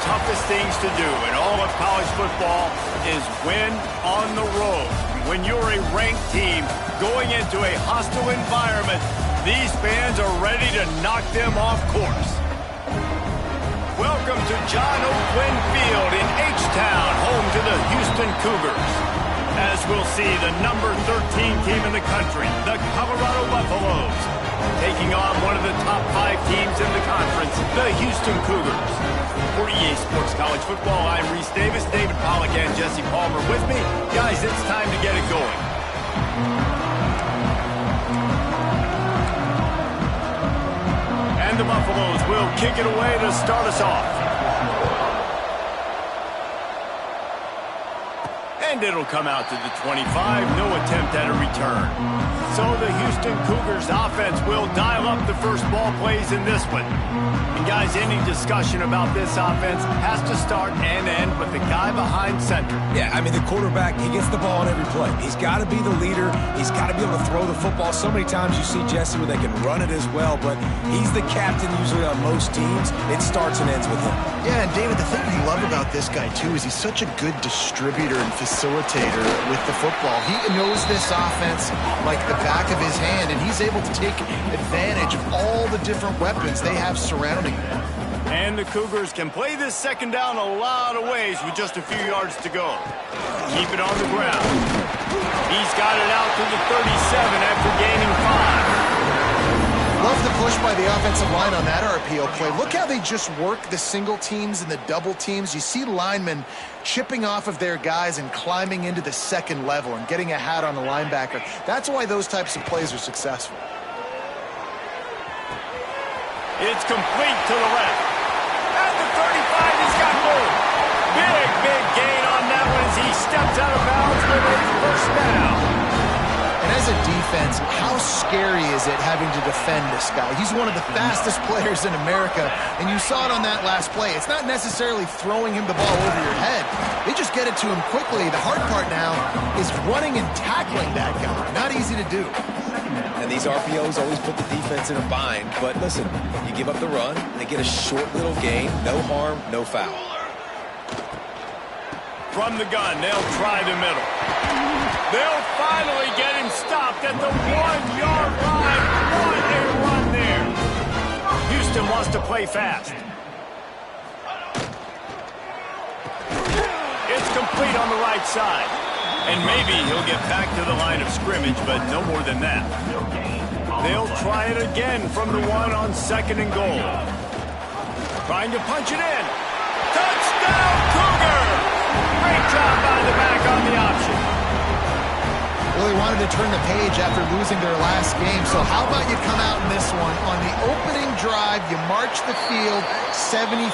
toughest things to do in all of college football is win on the road. When you're a ranked team going into a hostile environment, these fans are ready to knock them off course. Welcome to John O'Quinn Field in H-Town, home to the Houston Cougars. As we'll see, the number 13 team in the country, the Colorado Buffaloes, taking on one of the top 5 teams in the conference, the Houston Cougars. For EA Sports College Football, I'm Reese Davis, David Pollack, and Jesse Palmer with me. Guys, it's time to get it going. And the Buffaloes will kick it away to start us off. And it'll come out to the 25. No attempt at a return. So the Houston Cougars offense will dial up the first ball plays in this one. And guys, any discussion about this offense has to start and end with the guy behind center. Yeah, I mean, the quarterback, he gets the ball on every play. He's got to be the leader. He's got to be able to throw the football. So many times you see Jesse where they can run it as well, but he's the captain usually on most teams. It starts and ends with him. Yeah, and David, the thing we love about this guy, too, is he's such a good distributor and facilitator with the football. He knows this offense like the back of his hand, and he's able to take advantage of all the different weapons they have surrounding him. And the Cougars can play this second down a lot of ways with just a few yards to go. Keep it on the ground. He's got it out to the 37 after gaining 5. Love the push by the offensive line on that RPO play. Look how they just work the single teams and the double teams. You see linemen chipping off of their guys and climbing into the second level and getting a hat on the linebacker. That's why those types of plays are successful. It's complete to the left. At the 35, he's got room. Big gain on that one as he steps out of bounds with a first down. And as a defense, how scary is it having to defend this guy? He's one of the fastest players in America, and you saw it on that last play. It's not necessarily throwing him the ball over your head. They just get it to him quickly. The hard part now is running and tackling that guy. Not easy to do. And these RPOs always put the defense in a bind. But listen, you give up the run, they get a short little gain. No harm, no foul. From the gun, they'll try the middle. They'll finally get him stopped at the 1-yard line. What a run there. Houston wants to play fast. It's complete on the right side. And maybe he'll get back to the line of scrimmage, but no more than that. They'll try it again from the 1 on 2nd and goal. Trying to punch it in. Touchdown, Cougars! Great job by the back on the option. Well, they wanted to turn the page after losing their last game, so how about you come out in this one? On the opening drive, you march the field 75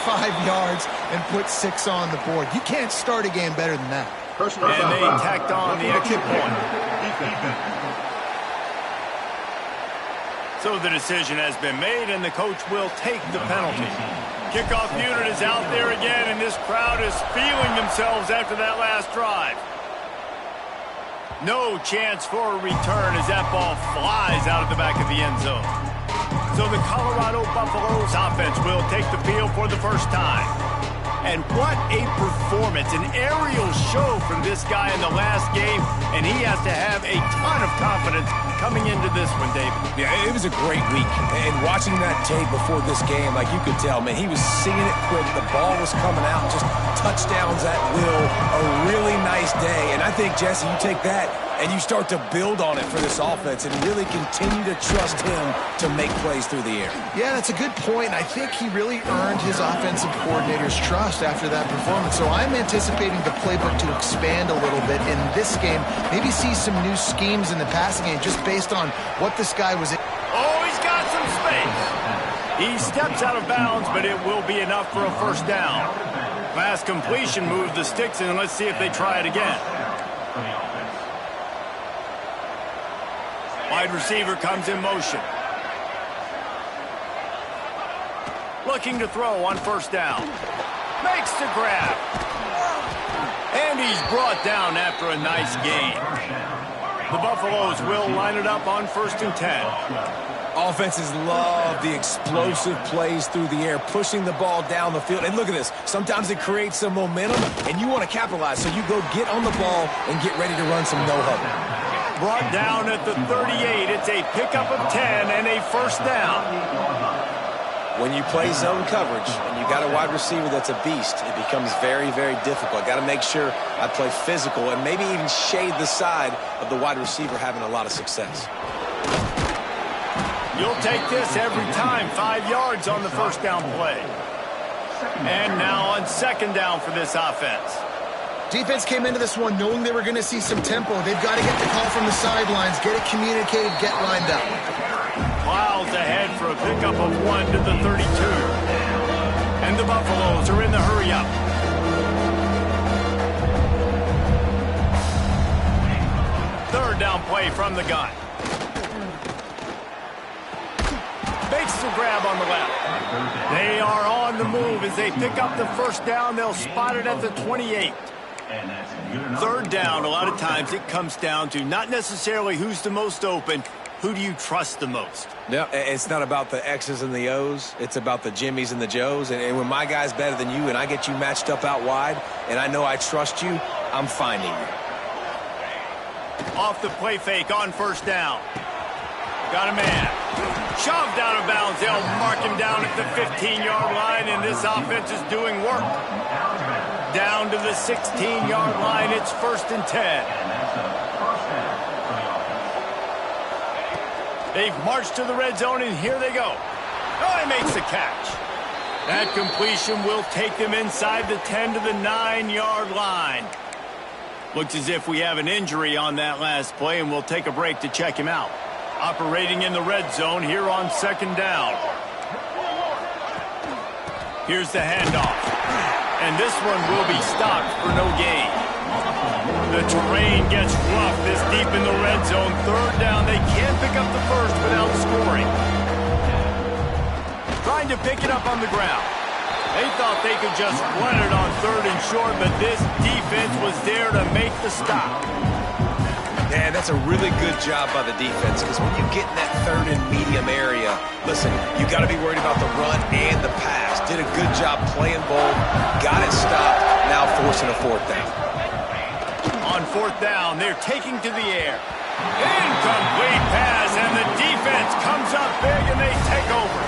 yards and put 6 on the board. You can't start a game better than that. And they tacked on the extra point. So the decision has been made, and the coach will take the penalty. Kickoff unit is out there again, and this crowd is feeling themselves after that last drive. No chance for a return as that ball flies out of the back of the end zone. So the Colorado Buffaloes offense will take the field for the first time. And what a performance, an aerial show from this guy in the last game, and he has to have a ton of confidence coming into this one, David. Yeah, it was a great week. And watching that tape before this game, like you could tell, man, he was seeing it quick. The ball was coming out, just touchdowns at will. A really nice day. And I think, Jesse, you take that and you start to build on it for this offense and really continue to trust him to make plays through the air. Yeah, that's a good point. I think he really earned his offensive coordinator's trust after that performance. So I'm anticipating the playbook to expand a little bit in this game. Maybe see some new schemes in the passing game just based on what this guy was in. Oh, he's got some space. He steps out of bounds, but it will be enough for a first down. Last completion moved the sticks, and let's see if they try it again. Wide receiver comes in motion. Looking to throw on first down. Makes the grab. And he's brought down after a nice gain. The Buffaloes will line it up on 1st and 10. Offenses love the explosive plays through the air, pushing the ball down the field. And look at this. Sometimes it creates some momentum, and you want to capitalize. So you go get on the ball and get ready to run some no-huddle. Brought down at the 38. It's a pickup of 10 and a first down. When you play zone coverage and you got a wide receiver that's a beast, it becomes very, very difficult. Got to make sure I play physical and maybe even shade the side of the wide receiver having a lot of success. You'll take this every time. 5 yards on the first down play. And now on second down for this offense. Defense came into this one knowing they were going to see some tempo. They've got to get the call from the sidelines, get it communicated, get lined up. Miles ahead for a pickup of 1 to the 32. And the Buffaloes are in the hurry-up. Third down play from the gun. Makes the grab on the left. They are on the move as they pick up the first down. They'll spot it at the 28. Third down, a lot of times it comes down to not necessarily who's the most open, who do you trust the most? Yeah, it's not about the X's and the O's. It's about the Jimmies and the Joes. And when my guy's better than you and I get you matched up out wide and I know I trust you, I'm finding you. Off the play fake on first down. Got a man. Shoved out of bounds. They'll mark him down at the 15-yard line, and this offense is doing work. Down to the 16-yard line. It's 1st and 10. They've marched to the red zone, and here they go. Oh, he makes the catch. That completion will take them inside the 10 to the 9-yard line. Looks as if we have an injury on that last play, and we'll take a break to check him out. Operating in the red zone here on second down. Here's the handoff. And this one will be stopped for no gain. The terrain gets rough this deep in the red zone. Third down, they can't pick up the first without scoring. Trying to pick it up on the ground. They thought they could just run it on 3rd and short, but this defense was there to make the stop. Man, that's a really good job by the defense because when you get in that 3rd and medium area, listen, you got to be worried about the run and the pass. Did a good job playing both, got it stopped, now forcing a 4th down. On 4th down, they're taking to the air. Incomplete pass, and the defense comes up big, and they take over.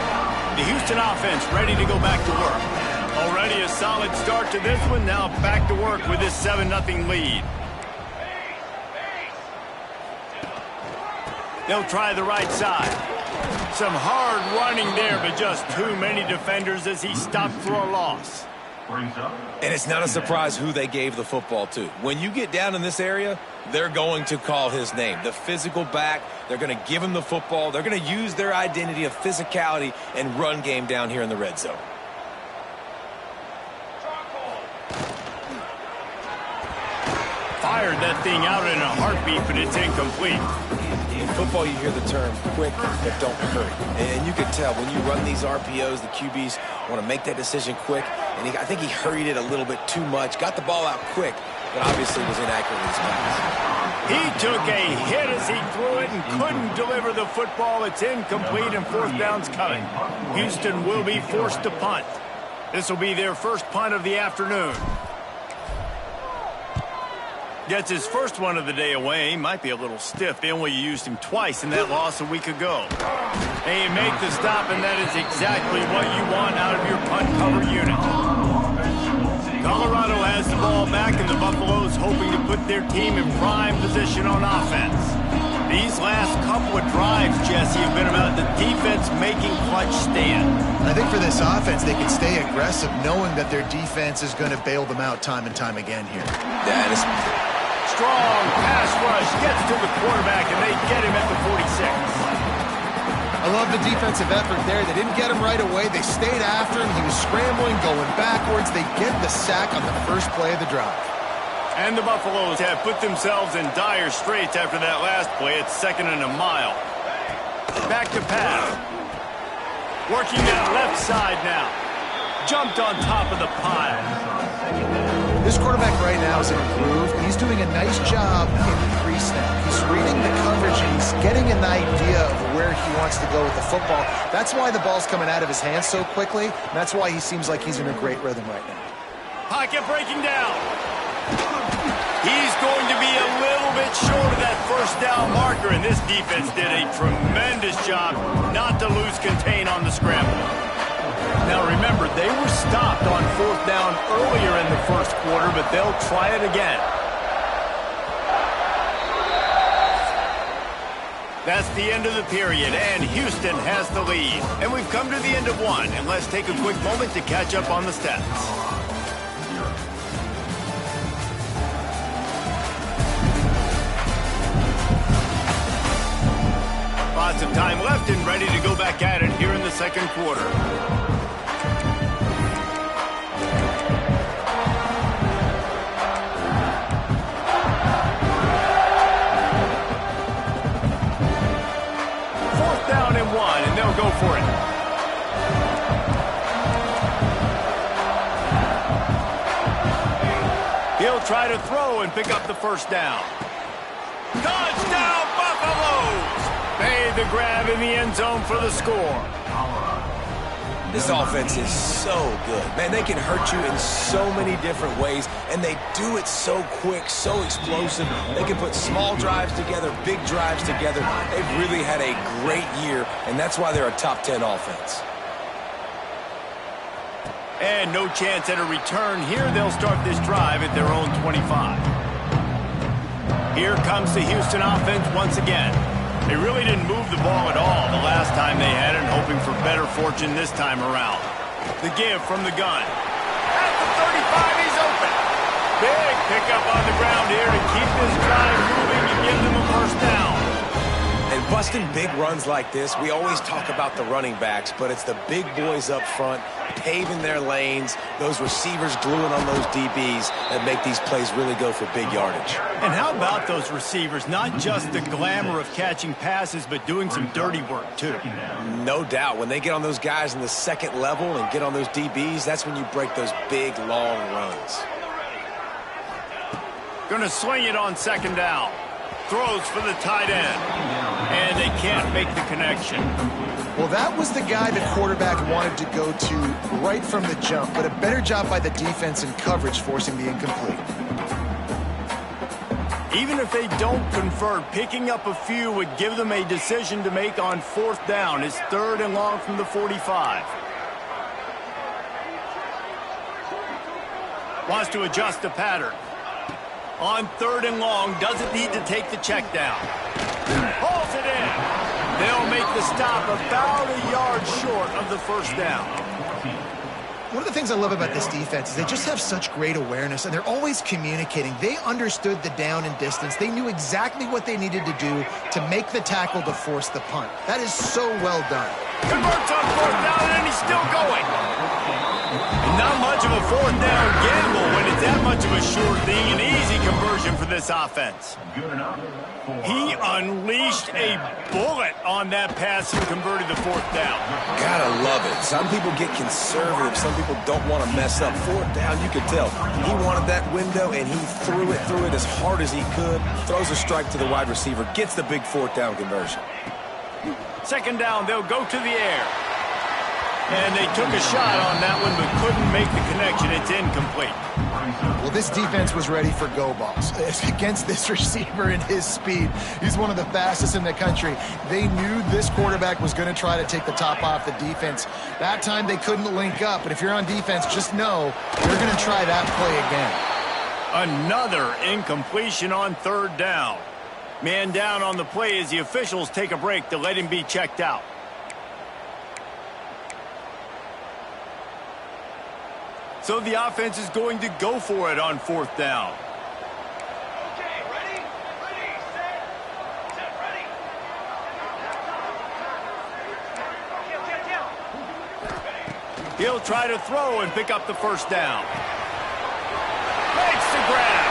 The Houston offense ready to go back to work. Already a solid start to this one, now back to work with this 7-0 lead. They'll try the right side. Some hard running there, but just too many defenders as he stopped for a loss. And it's not a surprise who they gave the football to. When you get down in this area, they're going to call his name. The physical back, they're going to give him the football. They're going to use their identity of physicality and run game down here in the red zone. Fired that thing out in a heartbeat, but it's incomplete. In football, you hear the term quick, but don't hurry. And you can tell when you run these RPOs, the QBs want to make that decision quick. And I think he hurried it a little bit too much. Got the ball out quick, but obviously was inaccurate with his pass. He took a hit as he threw it and couldn't deliver the football. It's incomplete, and 4th down's coming. Houston will be forced to punt. This will be their first punt of the afternoon. Gets his first one of the day away. He might be a little stiff. They only used him twice in that loss a week ago. They make the stop, and that is exactly what you want out of your punt cover unit. Colorado has the ball back, and the Buffaloes hoping to put their team in prime position on offense. These last couple of drives, Jesse, have been about the defense making clutch stand. I think for this offense, they can stay aggressive knowing that their defense is going to bail them out time and time again here. That is... Strong pass rush gets to the quarterback, and they get him at the 46. I love the defensive effort there. They didn't get him right away. They stayed after him. He was scrambling, going backwards. They get the sack on the first play of the drive. And the Buffaloes have put themselves in dire straits after that last play. It's 2nd and a mile. Back to pass. Working that left side now. Jumped on top of the pile. This quarterback right now is in a groove. He's doing a nice job in pre-snap. He's reading the coverage and he's getting an idea of where he wants to go with the football. That's why the ball's coming out of his hands so quickly. And that's why he seems like he's in a great rhythm right now. Pocket breaking down. He's going to be a little bit short of that first down marker, and this defense did a tremendous job not to lose contain on the scramble. Now remember, they were stopped on fourth down earlier in the first quarter, but they'll try it again. That's the end of the period, and Houston has the lead. And we've come to the end of one, and let's take a quick moment to catch up on the stats. Lots of time left and ready to go back at it here in the second quarter. Fourth down and 1, and they'll go for it. He'll try to throw and pick up the first down. Touchdown, Buffaloes! Made the grab in the end zone for the score. This offense is so good. Man, they can hurt you in so many different ways, and they do it so quick, so explosive. They can put small drives together, big drives together. They've really had a great year, and that's why they're a top 10 offense. And no chance at a return here. They'll start this drive at their own 25. Here comes the Houston offense once again. They really didn't move the ball at all the last time they had it, hoping for better fortune this time around. The give from the gun. At the 35, he's open. Big pickup on the ground here to keep this drive moving and give them a first down. And busting big runs like this, we always talk about the running backs, but it's the big boys up front, paving their lanes, those receivers gluing on those DBs that make these plays really go for big yardage. And how about those receivers? Not just the glamour of catching passes, but doing some dirty work, too. No doubt. When they get on those guys in the second level and get on those DBs, that's when you break those big, long runs. Going to swing it on second down. Throws for the tight end. And they can't make the connection. Well, that was the guy the quarterback wanted to go to right from the jump, but a better job by the defense in coverage forcing the incomplete. Even if they don't convert, picking up a few would give them a decision to make on fourth down. It's third and long from the 45. Wants to adjust the pattern. On third and long, doesn't need to take the check down. Pulls it in. They'll make the stop about a yard short of the first down. One of the things I love about this defense is they just have such great awareness, and they're always communicating. They understood the down and distance. They knew exactly what they needed to do to make the tackle to force the punt. That is so well done. Converts on fourth down, and he's still going. And not much of a fourth down gamble when it's that much of a sure thing. An easy conversion for this offense. He unleashed a bullet on that pass and converted the fourth down. Gotta love it. Some people get conservative. Some people don't want to mess up. Fourth down, you could tell. He wanted that window, and he threw it as hard as he could. Throws a strike to the wide receiver. Gets the big fourth down conversion. Second down, they'll go to the air. And they took a shot on that one, but couldn't make the connection. It's incomplete. Well, this defense was ready for go balls. Against this receiver and his speed, he's one of the fastest in the country. They knew this quarterback was going to try to take the top off the defense. That time they couldn't link up, but if you're on defense, just know they're going to try that play again. Another incompletion on third down. Man down on the play as the officials take a break to let him be checked out. So the offense is going to go for it on fourth down. Okay, ready, set, ready. He'll try to throw and pick up the first down. Makes the grab.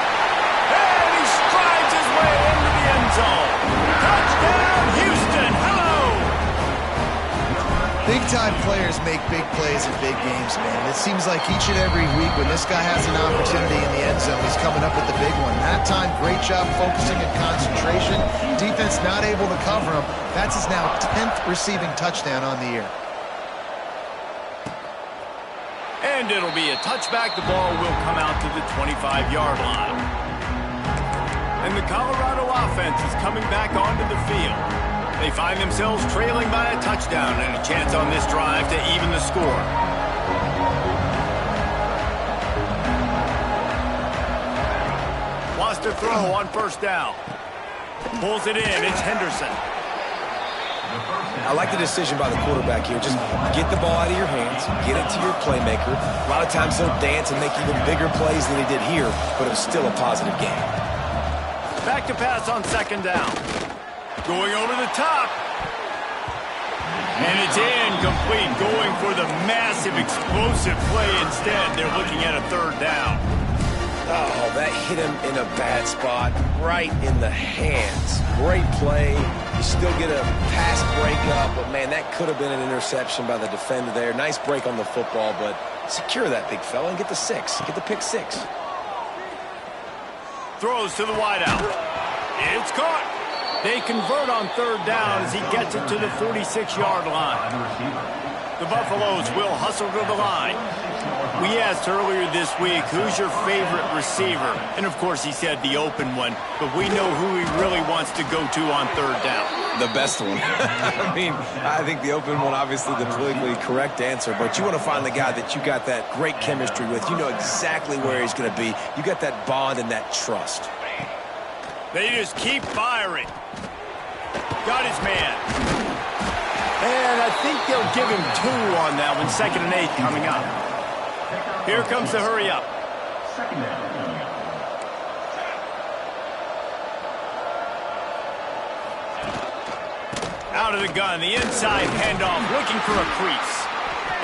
And he strides his way into the end zone. Touchdown, Houston. Hello. Big-time players make big plays in big games, man. It seems like each and every week when this guy has an opportunity in the end zone, he's coming up with the big one. That time, great job focusing and concentration. Defense not able to cover him. That's his now 10th receiving touchdown on the year. And it'll be a touchback. The ball will come out to the 25-yard line. And the Colorado offense is coming back onto the field. They find themselves trailing by a touchdown and a chance on this drive to even the score. Wants to throw on first down. Pulls it in. It's Henderson. I like the decision by the quarterback here. Just get the ball out of your hands, get it to your playmaker. A lot of times he'll dance and make even bigger plays than he did here, but it was still a positive game. Back to pass on second down. Going over the top. And it's incomplete. Going for the massive, explosive play instead. They're looking at a third down. Oh, that hit him in a bad spot, right in the hands. Great play. You still get a pass breakup, but, man, that could have been an interception by the defender there. Nice break on the football, but secure that big fella and get the 6. Get the pick 6. Throws to the wideout. It's caught. They convert on third down as he gets it to the 46-yard line. The Buffaloes will hustle to the line. We asked earlier this week, who's your favorite receiver? And, of course, he said the open one, but we know who he really wants to go to on third down. The best one. I mean, I think the open one, obviously the politically correct answer, but you want to find the guy that you got that great chemistry with. You know exactly where he's going to be. You got that bond and that trust. They just keep firing. Got his man. And I think they'll give him 2 on that one. 2nd and 8 coming up. Here comes the hurry up. Out of the gun, the inside handoff, looking for a crease.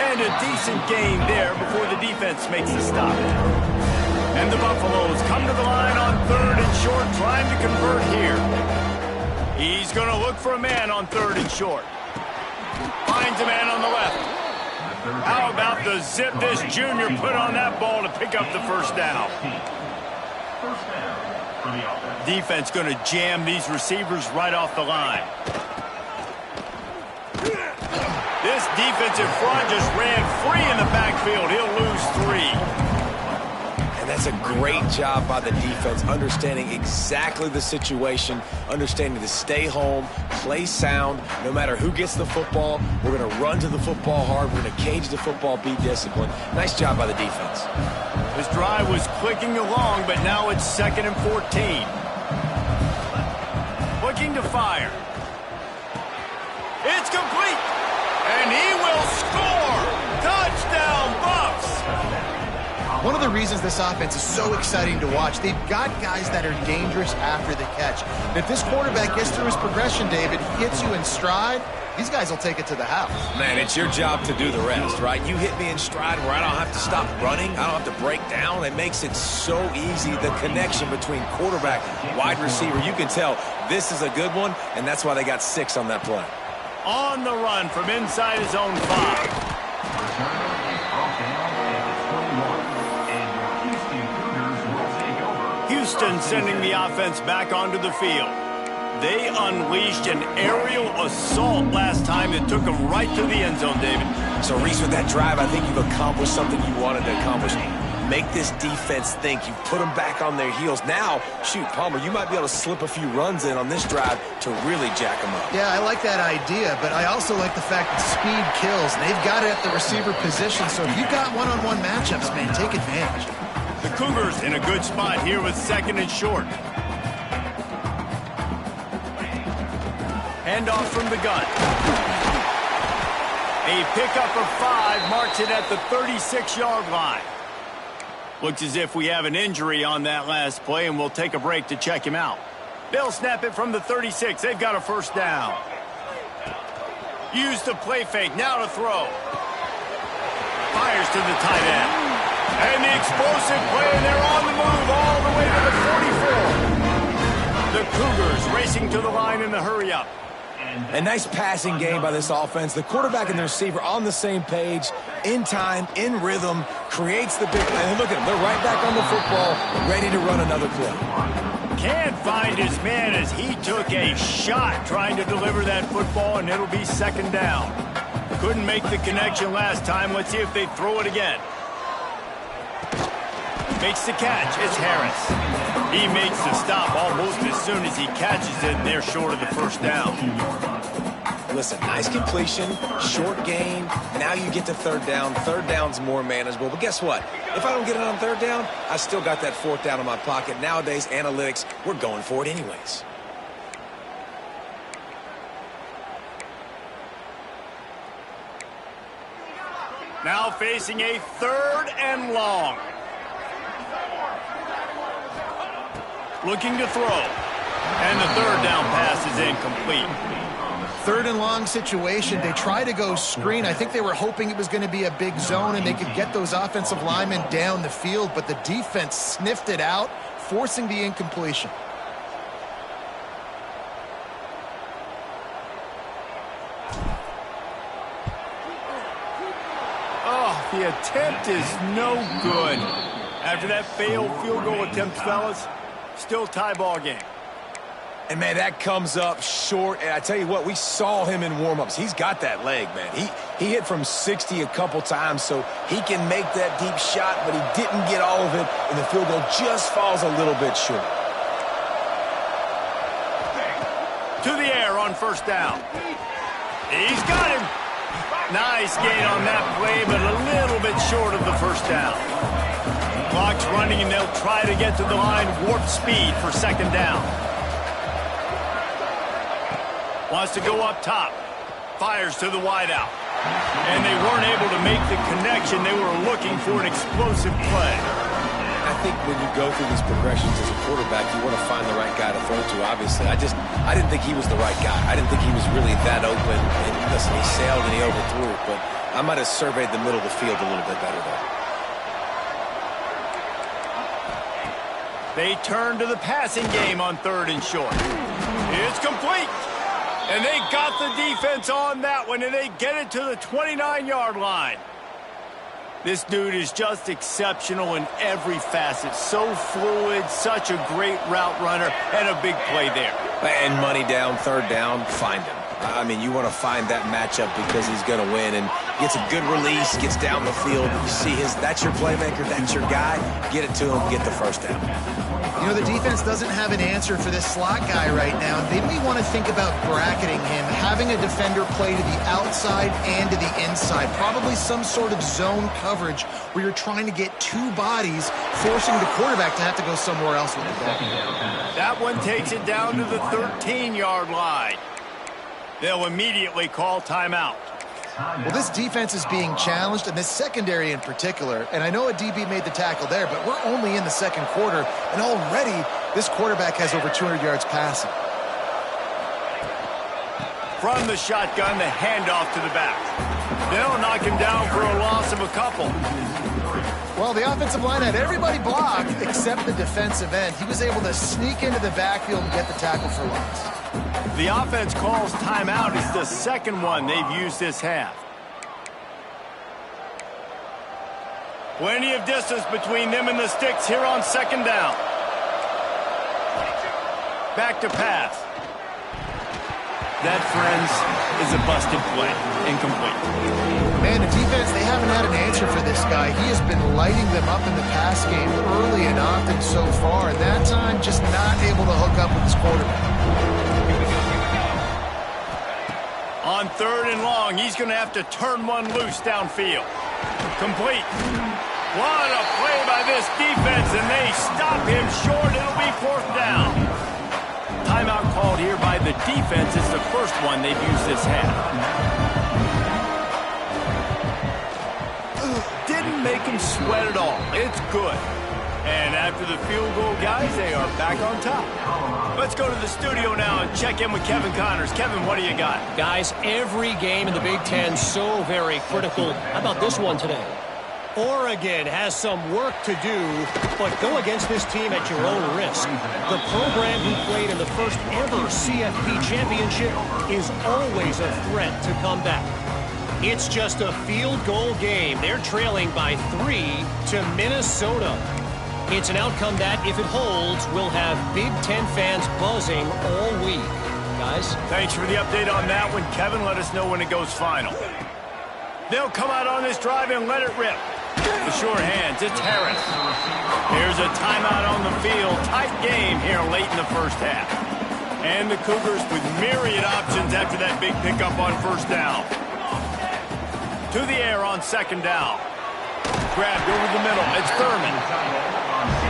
And a decent gain there before the defense makes the stop. And the Buffaloes come to the line on 3rd and short, trying to convert here. He's going to look for a man on 3rd and short. Finds a man on the left. How about the zip this junior put on that ball to pick up the first down? Defense going to jam these receivers right off the line. This defensive front just ran free in the backfield. He'll lose 3. And that's a great job by the defense, understanding exactly the situation, understanding to stay home, play sound. No matter who gets the football, we're going to run to the football hard. We're going to cage the football, be disciplined. Nice job by the defense. This drive was clicking along, but now it's 2nd and 14. Looking to fire. It's complete. And he will score. Touchdown, Buffs. One of the reasons this offense is so exciting to watch, they've got guys that are dangerous after the catch. And if this quarterback gets through his progression, David, hits you in stride, these guys will take it to the house. Man, it's your job to do the rest, right? You hit me in stride where I don't have to stop running. I don't have to break down. It makes it so easy, the connection between quarterback, wide receiver. You can tell this is a good one, and that's why they got 6 on that play. On the run from inside his own 5. Houston sending the offense back onto the field. They unleashed an aerial assault last time that took them right to the end zone, David. So, Reese, with that drive, I think you've accomplished something you wanted to accomplish. Make this defense think. You put them back on their heels. Now, shoot, Palmer, you might be able to slip a few runs in on this drive to really jack them up. Yeah, I like that idea, but I also like the fact that speed kills. They've got it at the receiver position, so if you've got one-on-one matchups, man, take advantage. The Cougars in a good spot here with 2nd and short. Handoff from the gun. A pickup of 5 marks it at the 36-yard line. Looks as if we have an injury on that last play, and we'll take a break to check him out. They'll snap it from the 36. They've got a first down. Use the play fake. Now to throw. Fires to the tight end. And the explosive play, and they're on the move all the way to the 44. The Cougars racing to the line in the hurry-up. A nice passing game by this offense. The quarterback and the receiver on the same page, in time, in rhythm, creates the big play. And look at them. They're right back on the football, ready to run another play. Can't find his man as he took a shot trying to deliver that football, and it'll be second down. Couldn't make the connection last time. Let's see if they throw it again. Makes the catch. It's Harris. He makes the stop almost as soon as he catches it, and they're short of the first down. Listen, nice completion, short gain. Now you get to third down. Third down's more manageable. But guess what? If I don't get it on third down, I still got that fourth down in my pocket. Nowadays, analytics, we're going for it anyways. Now facing a 3rd and long. Looking to throw. And the 3rd down pass is incomplete. 3rd and long situation. They try to go screen. I think they were hoping it was going to be a big zone and they could get those offensive linemen down the field, but the defense sniffed it out, forcing the incompletion. Oh, the attempt is no good. After that failed field goal attempt, fellas, still tie ball game. And, man, that comes up short. And I tell you what, we saw him in warm-ups. He's got that leg, man. He hit from 60 a couple times, so he can make that deep shot, but he didn't get all of it, and the field goal just falls a little bit short. To the air on first down. He's got him. Nice gain on that play, but a little bit short of the first down. Clock's running, and they'll try to get to the line warp speed for second down. Wants to go up top. Fires to the wideout. And they weren't able to make the connection. They were looking for an explosive play. I think when you go through these progressions as a quarterback, you want to find the right guy to throw to, obviously. I didn't think he was the right guy. I didn't think he was really that open. And listen, he sailed and he overthrew it, but I might have surveyed the middle of the field a little bit better there. They turn to the passing game on 3rd and short. It's complete. And they got the defense on that one, and they get it to the 29-yard line. This dude is just exceptional in every facet. So fluid, such a great route runner, and a big play there. And money down, 3rd down, find him. I mean, you want to find that matchup because he's going to win, and gets a good release, gets down the field. You see that's your playmaker, that's your guy. Get it to him, get the first down. You know, the defense doesn't have an answer for this slot guy right now. They may want to think about bracketing him, having a defender play to the outside and to the inside. Probably some sort of zone coverage where you're trying to get 2 bodies, forcing the quarterback to have to go somewhere else with the ball. That one takes it down to the 13-yard line. They'll immediately call timeout. Well, this defense is being challenged, and this secondary in particular. And I know a DB made the tackle there, but we're only in the 2nd quarter, and already this quarterback has over 200 yards passing. From the shotgun, the handoff to the back. They'll knock him down for a loss of a couple. Well, the offensive line had everybody blocked except the defensive end. He was able to sneak into the backfield and get the tackle for loss. The offense calls timeout. It's the 2nd one they've used this half. Plenty of distance between them and the sticks here on 2nd down. Back to pass. That, friends, is a busted play. Incomplete. Man, the defense, they haven't had an answer for this guy. He has been lighting them up in the pass game early and often so far, and that time just not able to hook up with his quarterback. On 3rd and long, he's going to have to turn one loose downfield. Complete. What a play by this defense, and they stop him short. It'll be 4th down. Timeout called here by the defense. It's the first one they've used this half. Didn't make him sweat at all. It's good. And after the field goal, guys, they are back on top. Let's go to the studio now and check in with Kevin Connors. Kevin, what do you got? Guys, every game in the Big Ten so very critical. How about this one today? Oregon has some work to do, but go against this team at your own risk. The program who played in the first ever CFP championship is always a threat to come back. It's just a field goal game. They're trailing by 3 to Minnesota. It's an outcome that, if it holds, will have Big Ten fans buzzing all week. Guys? Thanks for the update on that one, Kevin. Let us know when it goes final. They'll come out on this drive and let it rip. The sure hands, it's Harris. Here's a timeout on the field. Tight game here late in the first half. And the Cougars with myriad options after that big pickup on first down. To the air on second down. Grabbed over the middle. It's Thurman.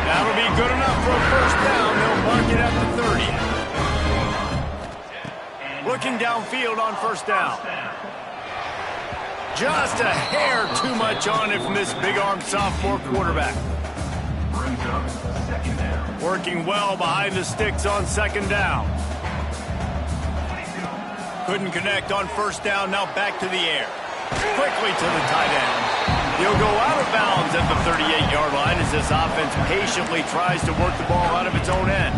That'll be good enough for a first down. They'll mark it at the 30. Looking downfield on first down. Just a hair too much on it from this big-armed sophomore quarterback. Working well behind the sticks on second down. Couldn't connect on first down, now back to the air. Quickly to the tight end. He'll go out of bounds at the 38-yard line as this offense patiently tries to work the ball out of its own end.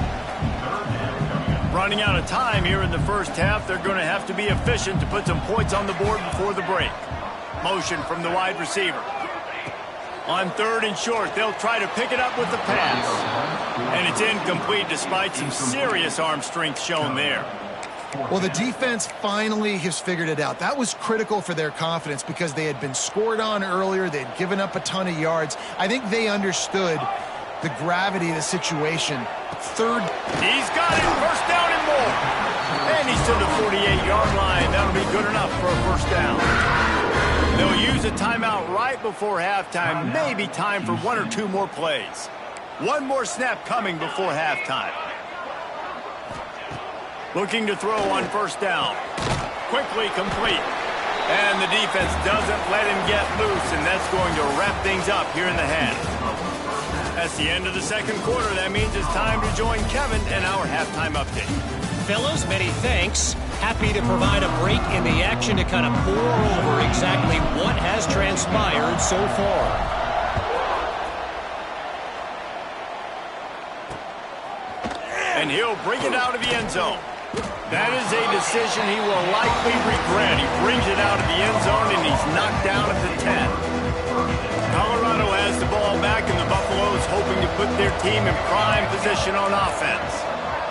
Running out of time here in the first half, they're going to have to be efficient to put some points on the board before the break. Motion from the wide receiver. On third and short, they'll try to pick it up with the pass. And it's incomplete despite some serious arm strength shown there. Well, the defense finally has figured it out. That was critical for their confidence because they had been scored on earlier. They had given up a ton of yards. I think they understood the gravity of the situation. Third. He's got it. First down and more. And he's to the 48-yard line. That'll be good enough for a first down. They'll use a timeout right before halftime. Maybe time for 1 or 2 more plays. One more snap coming before halftime. Looking to throw on first down. Quickly complete. And the defense doesn't let him get loose, and that's going to wrap things up here in the half. That's the end of the second quarter. That means it's time to join Kevin and our halftime update. Fellas, many thanks. Happy to provide a break in the action to kind of pour over exactly what has transpired so far. And he'll bring it out of the end zone. That is a decision he will likely regret. He brings it out of the end zone, and he's knocked down at the 10. Colorado has the ball back, and the Buffaloes hoping to put their team in prime position on offense.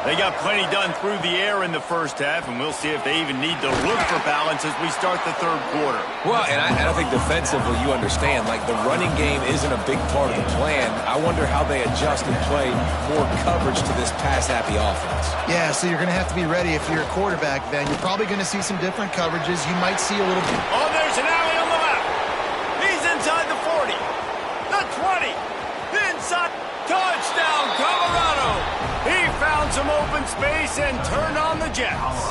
They got plenty done through the air in the first half, and we'll see if they even need to look for balance as we start the third quarter. Well, and I think defensively, you understand, like the running game isn't a big part of the plan. I wonder how they adjust and play more coverage to this pass-happy offense. Yeah, so you're going to have to be ready if you're a quarterback, then. You're probably going to see some different coverages. You might see a little bit. Oh, there's an alley on the left. He's inside the 40. The 20. Inside. Touchdown, Colorado. He found some open space and turned on the Jets.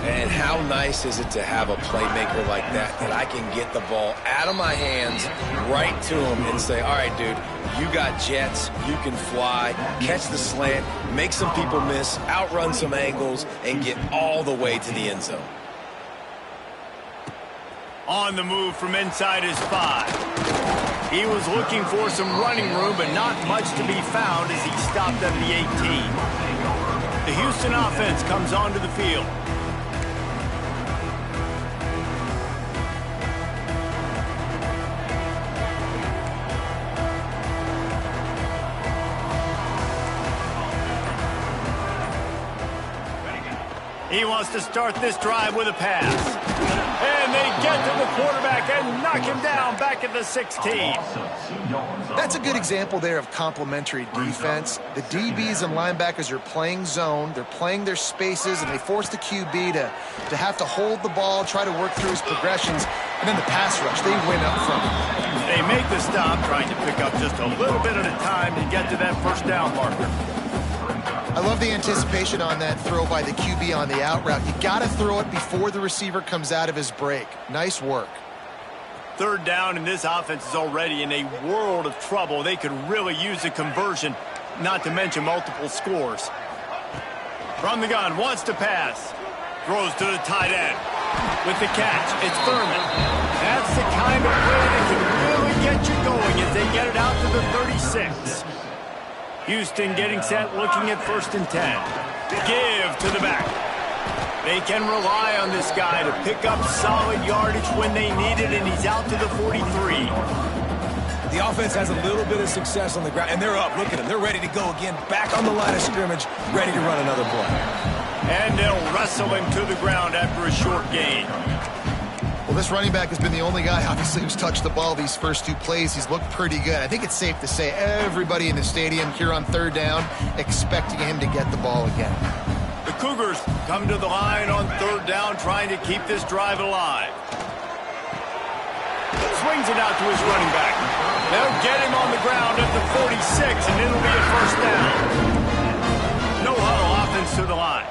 And how nice is it to have a playmaker like that I can get the ball out of my hands right to him and say, all right, dude, you got jets, you can fly, catch the slant, make some people miss, outrun some angles, and get all the way to the end zone. On the move from inside his 5. He was looking for some running room, but not much to be found as he stopped at the 18. The Houston offense comes onto the field. He wants to start this drive with a pass. And they get to the quarterback and knock him down back at the 16. That's a good example there of complementary defense. The DBs and linebackers are playing zone. They're playing their spaces, and they force the QB to have to hold the ball, try to work through his progressions, and then the pass rush, they win up front. They make the stop, trying to pick up just a little bit at a time to get to that first down marker. I love the anticipation on that throw by the QB on the out route. You got to throw it before the receiver comes out of his break. Nice work. Third down, and this offense is already in a world of trouble. They could really use a conversion, not to mention multiple scores. From the gun, wants to pass. Throws to the tight end. With the catch, it's Thurman. That's the kind of play that can and get it out to the 36. Houston getting set, looking at 1st and 10. Give to the back. They can rely on this guy to pick up solid yardage when they need it, and he's out to the 43. The offense has a little bit of success on the ground, and they're up. Look at them. They're ready to go again, back on the line of scrimmage, ready to run another play. And they'll wrestle him to the ground after a short gain. Well, this running back has been the only guy, obviously, who's touched the ball these first 2 plays. He's looked pretty good. I think it's safe to say everybody in the stadium here on 3rd down expecting him to get the ball again. The Cougars come to the line on 3rd down, trying to keep this drive alive. Swings it out to his running back. They'll get him on the ground at the 46, and it'll be a 1st down. No huddle, offense to the line.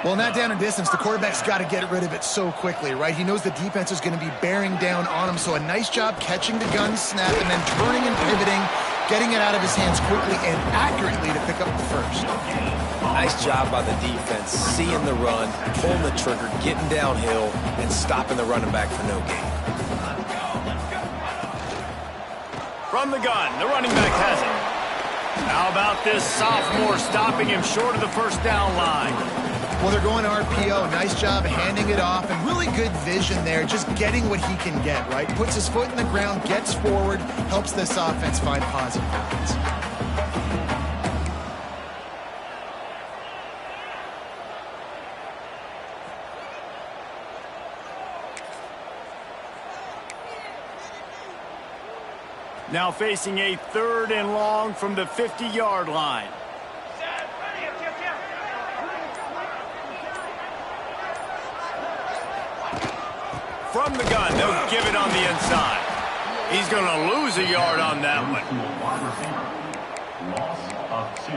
Well, in that down and distance, the quarterback's got to get rid of it so quickly, right? He knows the defense is going to be bearing down on him, so a nice job catching the gun snap and then turning and pivoting, getting it out of his hands quickly and accurately to pick up the 1st. Nice job by the defense, seeing the run, pulling the trigger, getting downhill, and stopping the running back for no gain. From the gun, the running back has it. How about this sophomore stopping him short of the 1st down line? Well, they're going RPO. Nice job handing it off, and really good vision there, just getting what he can get, right? Puts his foot in the ground, gets forward, helps this offense find positive points. Now facing a 3rd and long from the 50-yard line. From the gun, they'll give it on the inside. He's going to lose a yard on that one. Loss of 2.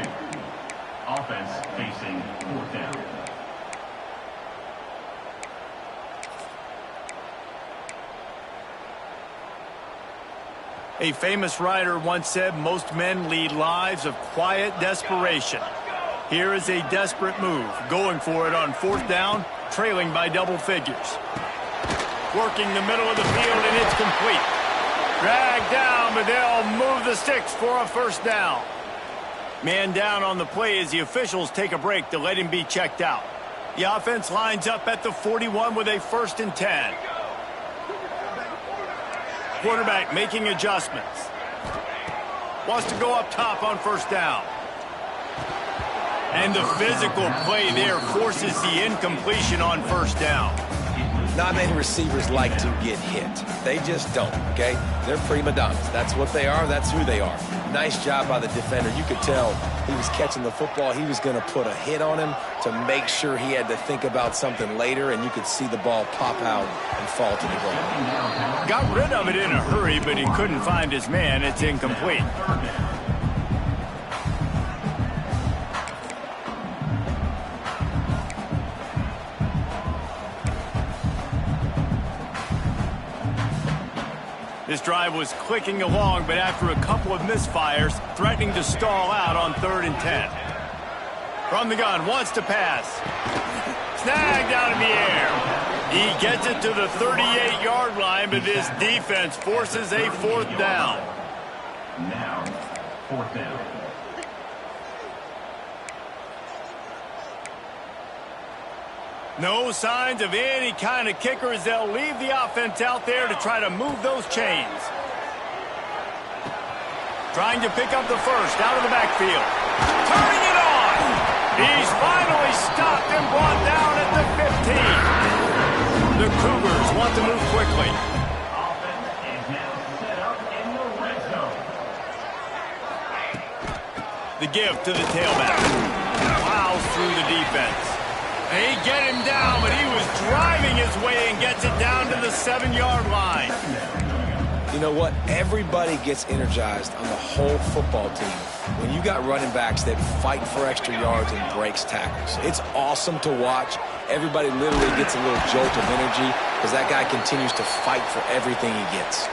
Offense facing 4th down. A famous writer once said, most men lead lives of quiet desperation. Here is a desperate move, going for it on 4th down, trailing by double figures. Working the middle of the field, and it's complete. Dragged down, but they'll move the sticks for a 1st down. Man down on the play as the officials take a break to let him be checked out. The offense lines up at the 41 with a 1st and 10. Quarterback making adjustments. Wants to go up top on 1st down. And the physical play there forces the incompletion on 1st down. Not many receivers like to get hit. They just don't, okay? They're prima donnas. That's what they are. That's who they are. Nice job by the defender. You could tell he was catching the football. He was going to put a hit on him to make sure he had to think about something later, and you could see the ball pop out and fall to the ground. Got rid of it in a hurry, but he couldn't find his man. It's incomplete. This drive was clicking along, but after a couple of misfires, threatening to stall out on 3rd and 10. From the gun, wants to pass. Snagged out in the air. He gets it to the 38-yard line, but this defense forces a 4th down. Now, 4th down. No signs of any kind of kickers. They'll leave the offense out there to try to move those chains. Trying to pick up the 1st out of the backfield. Turning it on. He's finally stopped and brought down at the 15. The Cougars want to move quickly. Offense is now set up in the red zone. The give to the tailback. Plows through the defense. They get him down, but he was driving his way and gets it down to the 7-yard line. You know what? Everybody gets energized on the whole football team when you got running backs that fight for extra yards and breaks tackles. It's awesome to watch. Everybody literally gets a little jolt of energy because that guy continues to fight for everything he gets.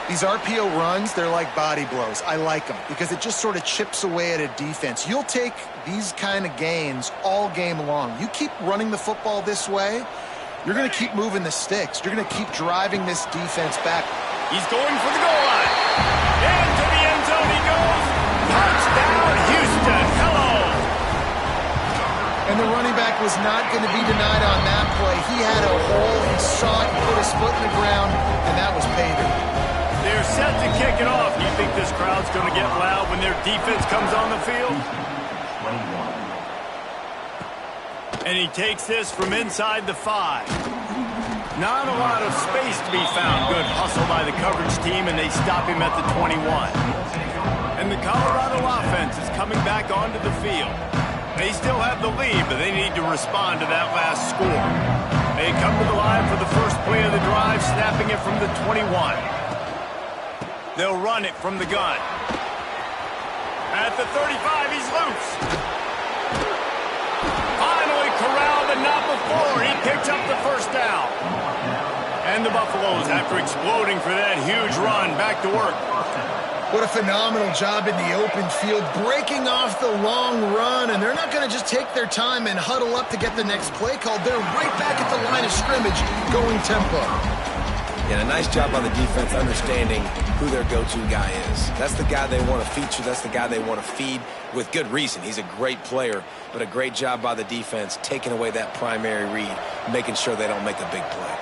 These RPO runs, they're like body blows. I like them because it just sort of chips away at a defense. You'll take these kind of gains all game long. You keep running the football this way, you're going to keep moving the sticks. You're going to keep driving this defense back. He's going for the goal line. Into the end zone he goes. Touchdown, Houston. Hello. And the running back was not going to be denied on that play. He had a hole. He saw it, put his foot in the ground, and that was paving. They're set to kick it off. Do you think this crowd's going to get loud when their defense comes on the field? 21. And he takes this from inside the 5. Not a lot of space to be found. Good hustle by the coverage team, and they stop him at the 21. And the Colorado offense is coming back onto the field. They still have the lead, but they need to respond to that last score. They come to the line for the first play of the drive, snapping it from the 21. They'll run it from the gun. At the 35, he's loose. Finally corralled, but not before. He picks up the first down. And the Buffaloes, after exploding for that huge run, back to work. What a phenomenal job in the open field, breaking off the long run, and they're not going to just take their time and huddle up to get the next play called. They're right back at the line of scrimmage, going tempo. And a nice job on the defense understanding who their go-to guy is. That's the guy they want to feature. That's the guy they want to feed with good reason. He's a great player, but a great job by the defense taking away that primary read, making sure they don't make a big play.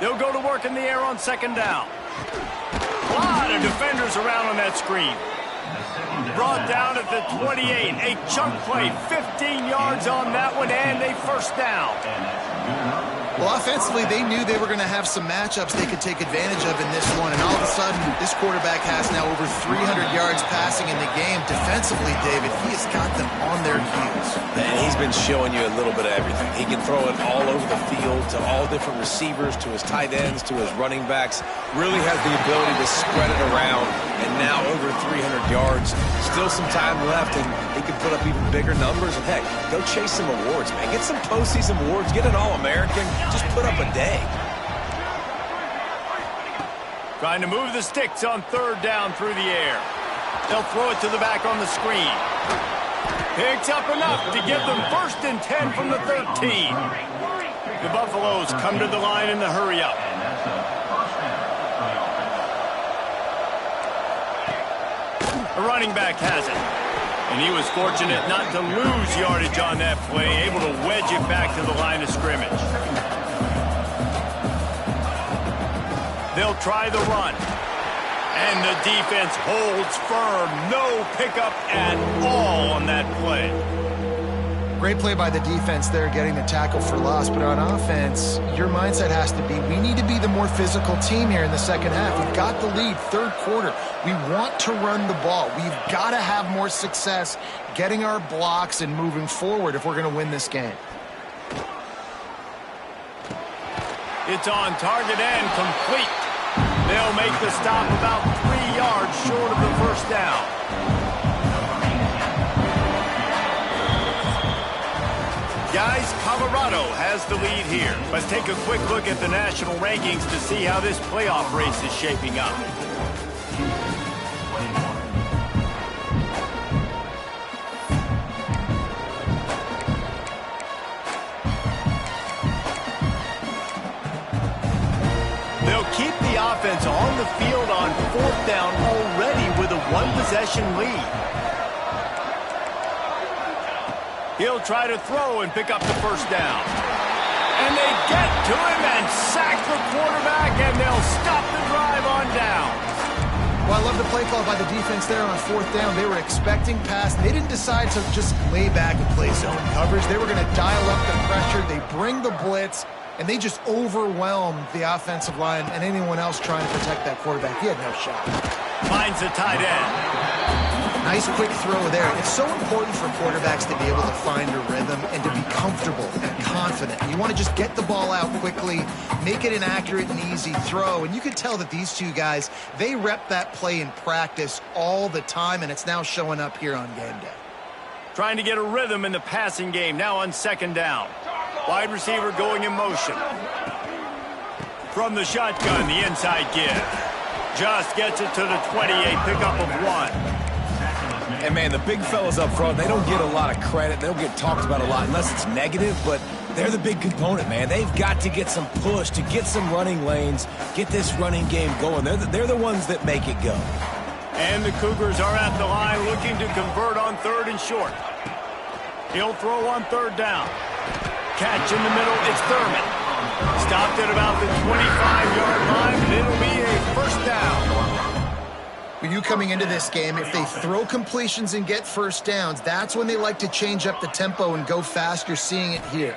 They'll go to work in the air on second down. A lot of defenders around on that screen. Brought down at the 28. A chunk play, 15 yards on that one, and a first down. Well, offensively, they knew they were going to have some matchups they could take advantage of in this one, and all of a sudden, this quarterback has now over 300 yards passing in the game. Defensively, David, he has got them on their heels. And he's been showing you a little bit of everything. He can throw it all over the field to all different receivers, to his tight ends, to his running backs. Really has the ability to spread it around, and now over 300 yards. Still some time left, and he can put up even bigger numbers. And heck, go chase some awards, man. Get some postseason awards. Get an All-American. Just put up a day. Trying to move the sticks on third down through the air. They'll throw it to the back on the screen. Picks up enough to give them 1st and 10 from the 13. The Buffaloes come to the line in the hurry-up. The running back has it. And he was fortunate not to lose yardage on that play, able to wedge it back to the line of scrimmage. They'll try the run. And the defense holds firm. No pickup at all on that play. Great play by the defense there, getting the tackle for loss. But on offense, your mindset has to be, we need to be the more physical team here in the second half. We've got the lead, third quarter. We want to run the ball. We've got to have more success getting our blocks and moving forward if we're going to win this game. It's on target and complete. They'll make the stop about 3 yards short of the first down. Guys, Colorado has the lead here. Let's take a quick look at the national rankings to see how this playoff race is shaping up. They'll keep the offense on the field on fourth down already with a one-possession lead. He'll try to throw and pick up the first down. And they get to him and sack the quarterback, and they'll stop the drive on down. Well, I love the play call by the defense there on fourth down. They were expecting pass. They didn't decide to just lay back and play zone coverage. They were going to dial up the pressure. They bring the blitz, and they just overwhelmed the offensive line and anyone else trying to protect that quarterback. He had no shot. Finds the tight end. Nice quick throw there. It's so important for quarterbacks to be able to find a rhythm and to be comfortable and confident. You want to just get the ball out quickly, make it an accurate and easy throw. And you can tell that these two guys, they rep that play in practice all the time, and it's now showing up here on game day. Trying to get a rhythm in the passing game, now on second down. Wide receiver going in motion. From the shotgun, the inside give. Just gets it to the 28, pickup of 1. And, man, the big fellas up front, they don't get a lot of credit. They don't get talked about a lot unless it's negative. But They're the big component, man. They've got to get some push, to get some running lanes, get this running game going. They're the ones that make it go. And the Cougars are at the line looking to convert on 3rd and short. He'll throw on 3rd down. Catch in the middle, it's Thurman. Stopped at about the 25-yard line, and it'll be a 1st down. When you coming into this game, if they throw completions and get 1st downs, that's when they like to change up the tempo and go fast. You're seeing it here.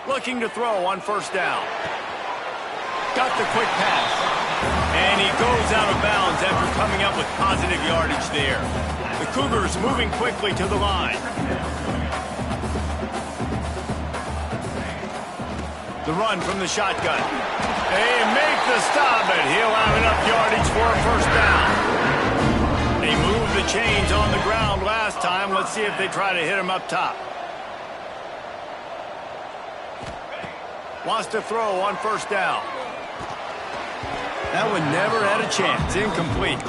Looking to throw on 1st down. Got the quick pass. And he goes out of bounds after coming up with positive yardage there. The Cougars moving quickly to the line. The run from the shotgun. They make the stop, and he'll have enough yardage for a 1st down. They moved the chains on the ground last time. Let's see if they try to hit him up top. Wants to throw on 1st down. That one never had a chance. Incomplete.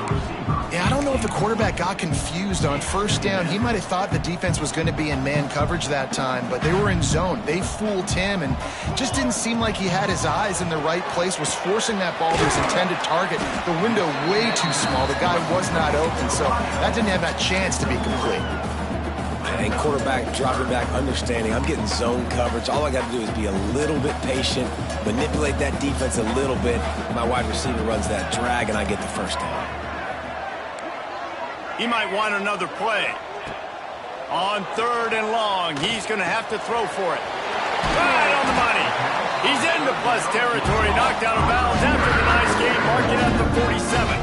Yeah, I don't know if the quarterback got confused on 1st down. He might have thought the defense was going to be in man coverage that time, but they were in zone. They fooled him and just didn't seem like he had his eyes in the right place, was forcing that ball to his intended target. The window way too small. The guy was not open, so that didn't have that chance to be complete. And quarterback dropping back, understanding I'm getting zone coverage. All I got to do is be a little bit patient, manipulate that defense a little bit. My wide receiver runs that drag, and I get the 1st down. He might want another play. On 3rd and long, he's going to have to throw for it. Right on the money. He's into plus territory, knocked out of bounds after the nice game, marking at the 47.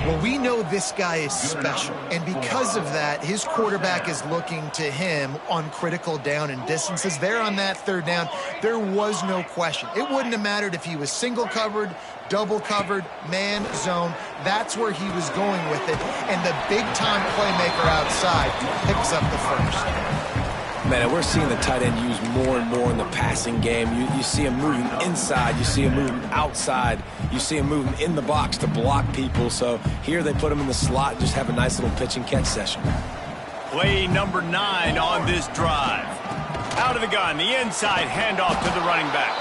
Well, we know this guy is special, and because of that, his quarterback is looking to him on critical down and distances. There on that 3rd down, there was no question. It wouldn't have mattered if he was single covered, double covered, man, zone. That's where he was going with it, and the big-time playmaker outside picks up the 1st. Man, and we're seeing the tight end used more and more in the passing game. You see him moving inside. You see him moving outside. You see him moving in the box to block people. So here they put him in the slot and just have a nice little pitch and catch session. Play number 9 on this drive. Out of the gun, the inside handoff to the running back.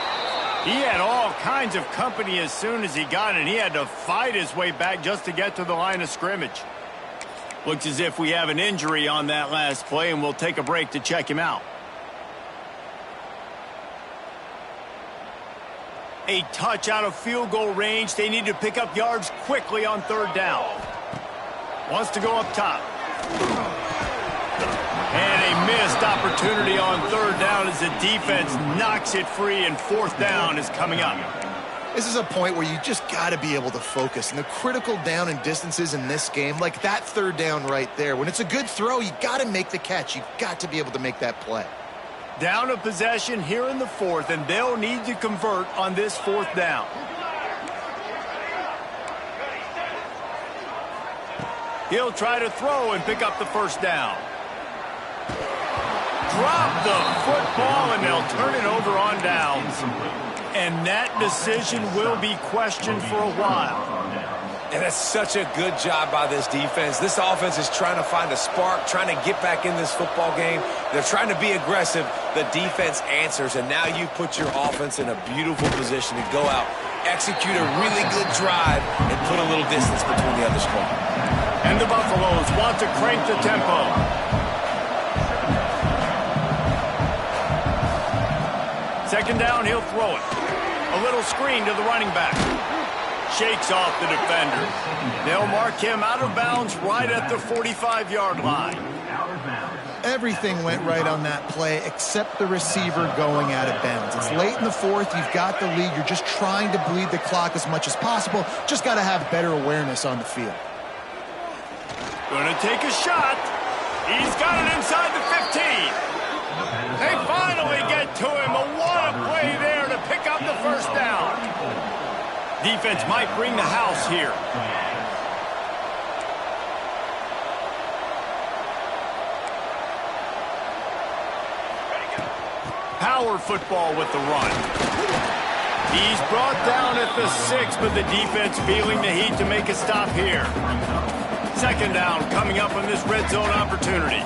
He had all kinds of company as soon as he got it. He had to fight his way back just to get to the line of scrimmage. Looks as if we have an injury on that last play, and we'll take a break to check him out. A touch out of field goal range. They need to pick up yards quickly on 3rd down. Wants to go up top. And a missed opportunity on 3rd down as the defense knocks it free, and 4th down is coming up. This is a point where you just got to be able to focus. And the critical down and distances in this game, like that 3rd down right there, when it's a good throw, you got to make the catch. You've got to be able to make that play. Down a possession here in the 4th, and they'll need to convert on this 4th down. He'll try to throw and pick up the 1st down. Drop the football, and they'll turn it over on downs. And that decision will be questioned for a while. And that's such a good job by this defense. This offense is trying to find a spark, trying to get back in this football game. They're trying to be aggressive. The defense answers, and now you put your offense in a beautiful position to go out, execute a really good drive, and put a little distance between the other squad. And the Buffaloes want to crank the tempo. Second down, he'll throw it. A little screen to the running back. Shakes off the defender. They'll mark him out of bounds right at the 45-yard line. Everything went right on that play except the receiver going out of bounds. It's late in the 4th. You've got the lead. You're just trying to bleed the clock as much as possible. Just got to have better awareness on the field. Gonna take a shot. He's got it inside the 15. They finally get to him. What a play there to pick up the 1st down. Defense might bring the house here. Power football with the run. He's brought down at the 6, but the defense feeling the heat to make a stop here. Second down coming up on this red zone opportunity.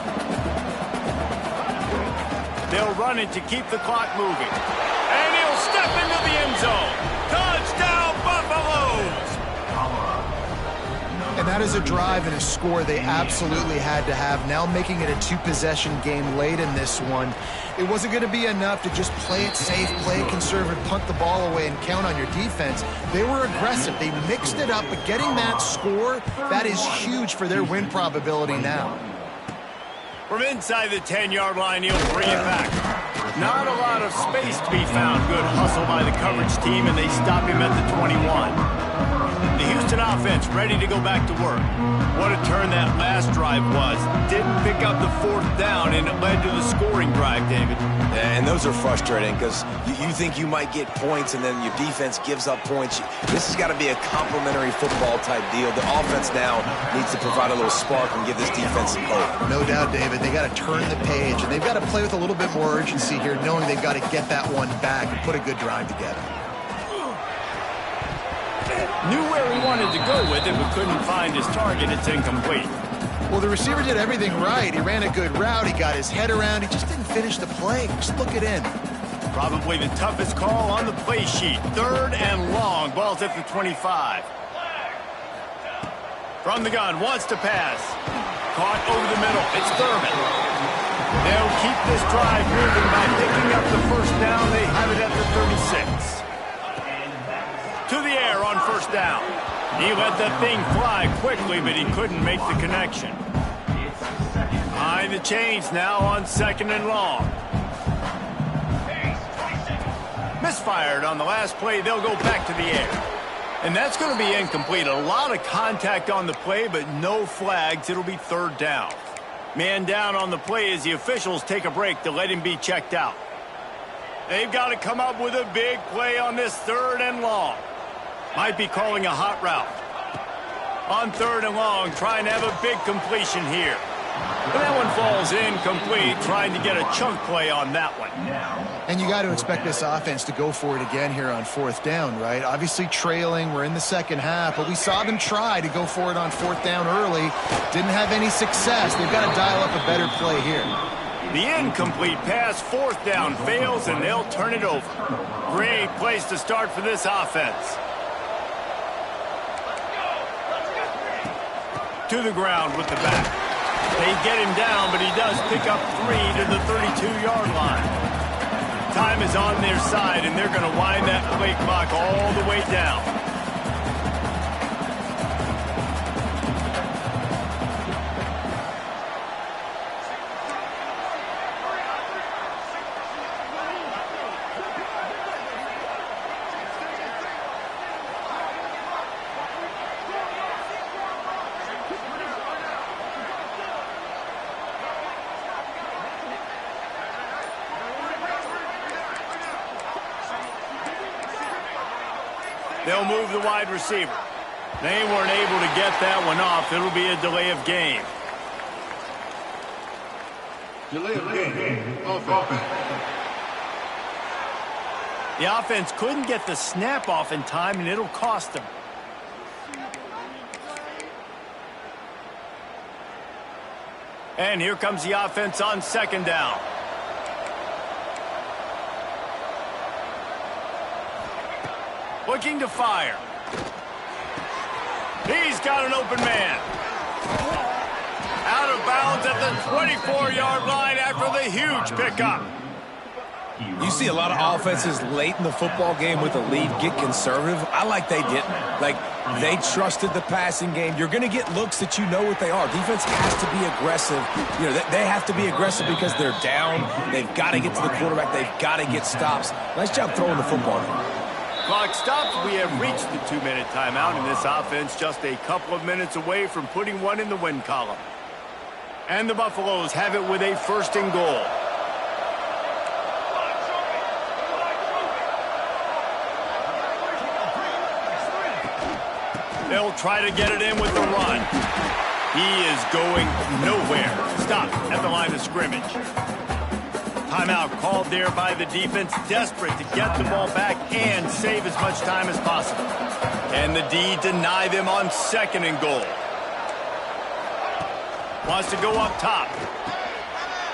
They'll run it to keep the clock moving. And he'll step into the end zone. Touchdown, Buffaloes! And that is a drive and a score they absolutely had to have. Now making it a two-possession game late in this one. It wasn't going to be enough to just play it safe, play it conservative, punt the ball away, and count on your defense. They were aggressive. They mixed it up, but getting that score, that is huge for their win probability now. From inside the 10-yard line, he'll bring it back. Not a lot of space to be found. Good hustle by the coverage team, and they stop him at the 21. The Houston offense ready to go back to work. What a turn that last drive was. Didn't pick up the fourth down, and it led to the scoring drive, David. And those are frustrating because you think you might get points, and then your defense gives up points. This has got to be a complimentary football type deal. The offense now needs to provide a little spark and give this defense some hope. No doubt, David. They got to turn the page, and they've got to play with a little bit more urgency here, knowing they've got to get that one back and put a good drive together. Knew where he wanted to go with it, but couldn't find his target. It's incomplete. Well, the receiver did everything right. He ran a good route. He got his head around. He just didn't finish the play. Just look it in. Probably the toughest call on the play sheet. 3rd and long. Ball's at the 25. From the gun, wants to pass. Caught over the middle. It's Thurman. They'll keep this drive moving by picking up the first down. They have it at the 36. To the air on first down. He let that thing fly quickly, but he couldn't make the connection. Behind the chains now on 2nd and long. Misfired on the last play. They'll go back to the air. And that's going to be incomplete. A lot of contact on the play, but no flags. It'll be 3rd down. Man down on the play as the officials take a break to let him be checked out. They've got to come up with a big play on this 3rd and long. Might be calling a hot route. On 3rd and long, trying to have a big completion here. And that one falls incomplete, trying to get a chunk play on that one. And you got to expect this offense to go for it again here on 4th down, right? Obviously trailing, we're in the second half, but we saw them try to go for it on 4th down early. Didn't have any success. They've got to dial up a better play here. The incomplete pass, 4th down, fails, and they'll turn it over. Great place to start for this offense. To the ground with the back. They get him down, but he does pick up 3 to the 32-yard line. Time is on their side, and they're going to wind that play clock all the way down. They'll move the wide receiver. They weren't able to get that one off. It'll be a delay of game. Delay of game. Offense. The offense couldn't get the snap off in time, and it'll cost them. And here comes the offense on 2nd down. Looking to fire. He's got an open man. Out of bounds at the 24-yard line after the huge pickup. You see a lot of offenses late in the football game with a lead get conservative. I like they didn't. Like, they trusted the passing game. You're going to get looks that you know what they are. Defense has to be aggressive. You know, they have to be aggressive because they're down. They've got to get to the quarterback. They've got to get stops. Nice job throwing the football. Clock stops. We have reached the 2-minute timeout, and this offense just a couple of minutes away from putting one in the win column. And the Buffaloes have it with a 1st and goal. They'll try to get it in with the run. He is going nowhere. Stop at the line of scrimmage. Timeout called there by the defense, desperate to get the ball back and save as much time as possible. And the D deny them on 2nd and goal. Wants to go up top.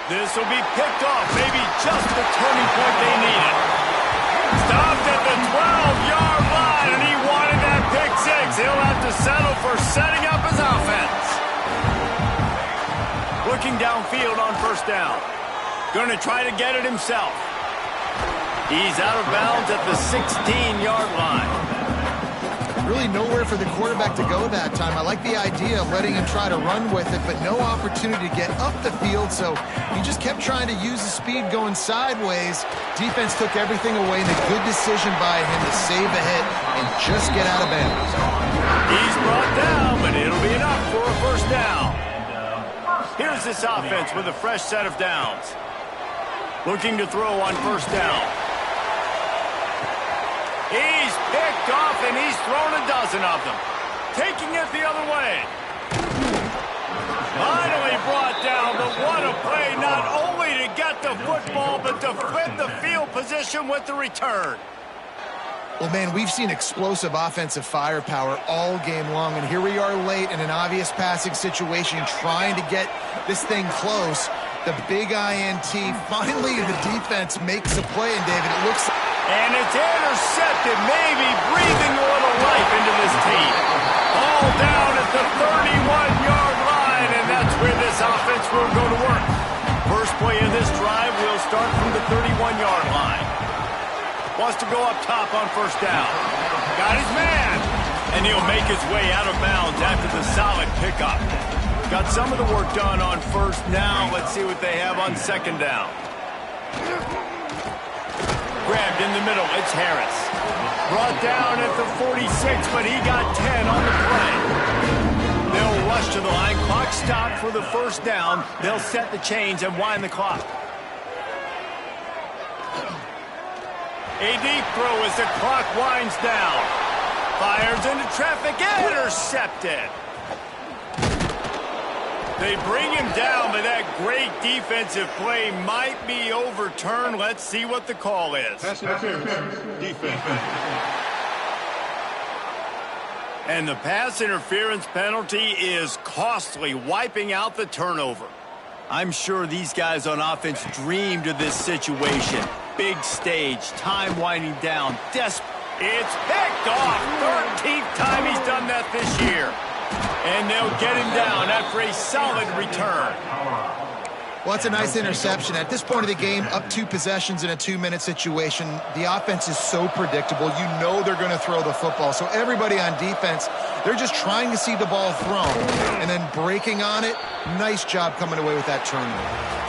This will be picked off. Maybe just the turning point they needed. Stopped at the 12-yard line, and he wanted that pick six. He'll have to settle for setting up his offense. Looking downfield on first down. Going to try to get it himself. He's out of bounds at the 16-yard line. Really nowhere for the quarterback to go that time. I like the idea of letting him try to run with it, but no opportunity to get up the field, so he just kept trying to use the speed going sideways. Defense took everything away, and a good decision by him to save a hit and just get out of bounds. He's brought down, but it'll be enough for a first down. Here's this offense with a fresh set of downs. Looking to throw on first down. He's picked off, and he's thrown a dozen of them. Taking it the other way. Finally brought down, but what a play, not only to get the football, but to flip the field position with the return. Well, man, we've seen explosive offensive firepower all game long, and here we are late in an obvious passing situation trying to get this thing close. The big INT. Finally, the defense makes a play, and David, it looks like... And it's intercepted, maybe breathing a little life into this team. All down at the 31-yard line, and that's where this offense will go to work. First play of this drive will start from the 31-yard line. Wants to go up top on first down. Got his man. And he'll make his way out of bounds after the solid pickup. Got some of the work done on first. Now let's see what they have on second down. Grabbed in the middle, it's Harris. Brought down at the 46, but he got 10 on the play. They'll rush to the line. Clock stopped for the first down. They'll set the chains and wind the clock. A deep throw as the clock winds down. Fires into traffic, intercepted. They bring him down, but that great defensive play might be overturned. Let's see what the call is. Pass interference. Defense. And the pass interference penalty is costly, wiping out the turnover. I'm sure these guys on offense dreamed of this situation. Big stage, time winding down, desperate. It's picked off. 13th time he's done that this year. And they'll get him down after a solid return. Well, that's a nice interception. At this point of the game, up 2 possessions in a 2-minute situation, the offense is so predictable. You know they're going to throw the football. So everybody on defense, they're just trying to see the ball thrown and then breaking on it. Nice job coming away with that turnover.